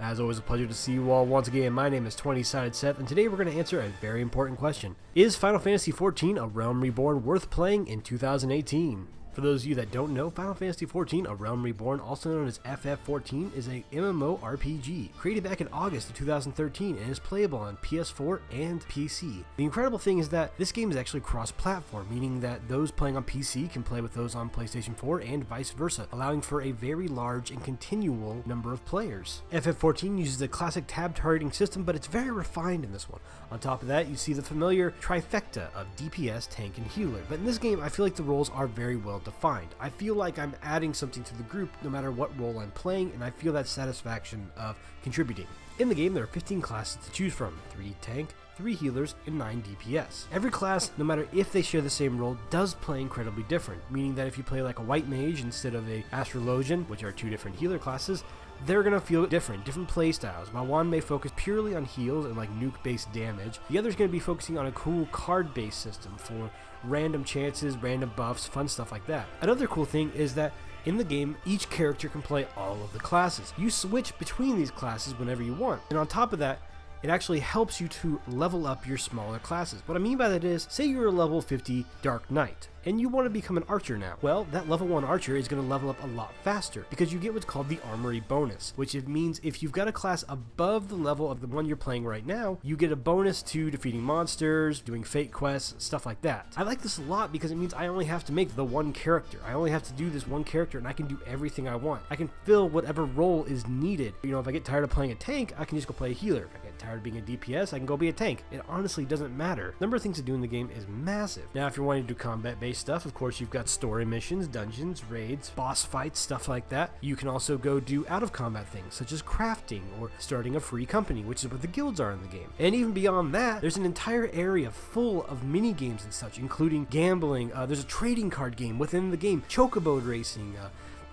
As always, a pleasure to see you all once again. My name is 20-Sided Seth, and today we're going to answer a very important question. Is Final Fantasy XIV: A Realm Reborn worth playing in 2018? For those of you that don't know, Final Fantasy XIV: A Realm Reborn, also known as FF14, is a MMORPG created back in August of 2013 and is playable on PS4 and PC. The incredible thing is that this game is actually cross-platform, meaning that those playing on PC can play with those on PlayStation 4 and vice versa, allowing for a very large and continual number of players. FF14 uses a classic tab targeting system, but it's very refined in this one. On top of that, you see the familiar trifecta of DPS, tank, and healer, but in this game I feel like the roles are very well defined. I feel like I'm adding something to the group no matter what role I'm playing, and I feel that satisfaction of contributing. In the game, there are 15 classes to choose from, 3 tank, 3 healers, and 9 DPS. Every class, no matter if they share the same role, does play incredibly different, meaning that if you play like a white mage instead of a astrologian, which are 2 different healer classes, they're gonna feel different play styles. While one may focus purely on heals and like nuke-based damage, the other's gonna be focusing on a cool card-based system for random chances, random buffs, fun stuff like that. Another cool thing is that in the game, each character can play all of the classes. You switch between these classes whenever you want, and on top of that, it actually helps you to level up your smaller classes. What I mean by that is, say you're a level 50 Dark Knight, and you want to become an archer now. Well, that level 1 archer is going to level up a lot faster, because you get what's called the armory bonus, which it means if you've got a class above the level of the one you're playing right now, you get a bonus to defeating monsters, doing fate quests, stuff like that. I like this a lot because it means I only have to make the one character. I only have to do this one character, and I can do everything I want. I can fill whatever role is needed. You know, if I get tired of playing a tank, I can just go play a healer. If I get tired of being a DPS, I can go be a tank. It honestly doesn't matter. The number of things to do in the game is massive. Now, if you're wanting to do combat-based stuff, of course, you've got story missions, dungeons, raids, boss fights, stuff like that. You can also go do out-of-combat things, such as crafting or starting a free company, which is what the guilds are in the game. And even beyond that, there's an entire area full of mini-games and such, including gambling. There's a trading card game within the game, chocobo racing,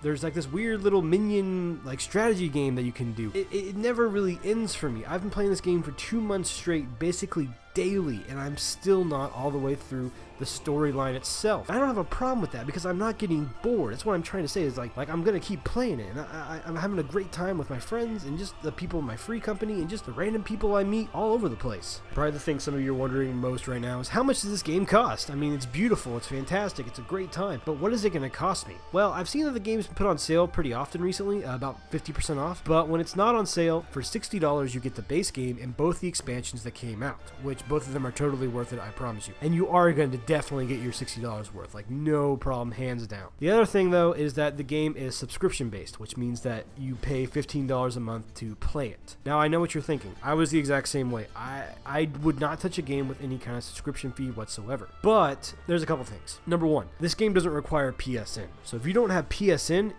there's like this weird little minion like strategy game that you can do. It never really ends for me. I've been playing this game for 2 months straight, basically daily, and I'm still not all the way through the storyline itself. I don't have a problem with that because I'm not getting bored. That's what I'm trying to say is like I'm gonna keep playing it, and I'm having a great time with my friends and just the people in my free company and just the random people I meet all over the place. Probably the thing some of you are wondering most right now is how much does this game cost? I mean, it's beautiful, it's fantastic, it's a great time, but what is it gonna cost me? Well, I've seen that the game's been put on sale pretty often recently, about 50% off, but when it's not on sale, for $60 you get the base game and both the expansions that came out, which both of them are totally worth it, I promise you. And you are going to definitely get your $60 worth, like no problem, hands down. The other thing though is that the game is subscription based, which means that you pay $15 a month to play it. Now I know what you're thinking. I was the exact same way. I would not touch a game with any kind of subscription fee whatsoever. But there's a couple things. Number one, this game doesn't require PSN. So if you don't have PSN,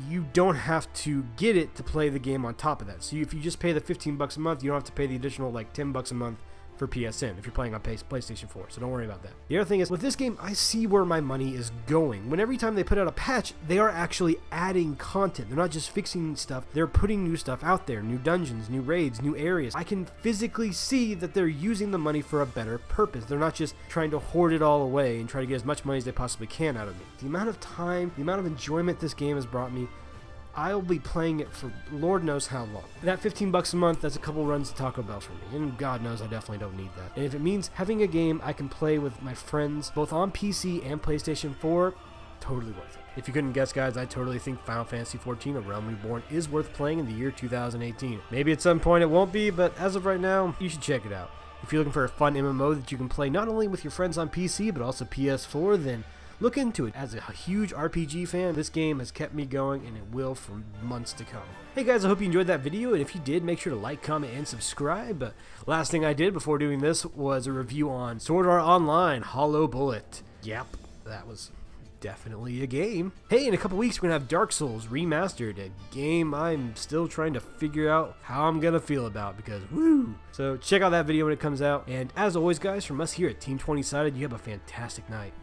you don't have to get it to play the game on top of that. So if you just pay the 15 bucks a month, you don't have to pay the additional like 10 bucks a month for PSN if you're playing on PlayStation 4, so don't worry about that. The other thing is, with this game, I see where my money is going. When every time they put out a patch, they are actually adding content. They're not just fixing stuff, they're putting new stuff out there, new dungeons, new raids, new areas. I can physically see that they're using the money for a better purpose. They're not just trying to hoard it all away and try to get as much money as they possibly can out of me. The amount of time, the amount of enjoyment this game has brought me, I'll be playing it for Lord knows how long. That 15 bucks a month, that's a couple runs to Taco Bell for me, and God knows I definitely don't need that. And if it means having a game I can play with my friends, both on PC and PlayStation 4, totally worth it. If you couldn't guess, guys, I totally think Final Fantasy XIV: A Realm Reborn is worth playing in the year 2018. Maybe at some point it won't be, but as of right now, you should check it out. If you're looking for a fun MMO that you can play not only with your friends on PC, but also PS4, then look into it. As a huge RPG fan, this game has kept me going, and it will for months to come. Hey guys, I hope you enjoyed that video, and if you did, make sure to like, comment, and subscribe. But last thing I did before doing this was a review on Sword Art Online Hollow Bullet. Yep, that was definitely a game. Hey, in a couple weeks we're gonna have Dark Souls Remastered, a game I'm still trying to figure out how I'm gonna feel about because woo! So check out that video when it comes out, and as always guys, from us here at Team 20-Sided, you have a fantastic night.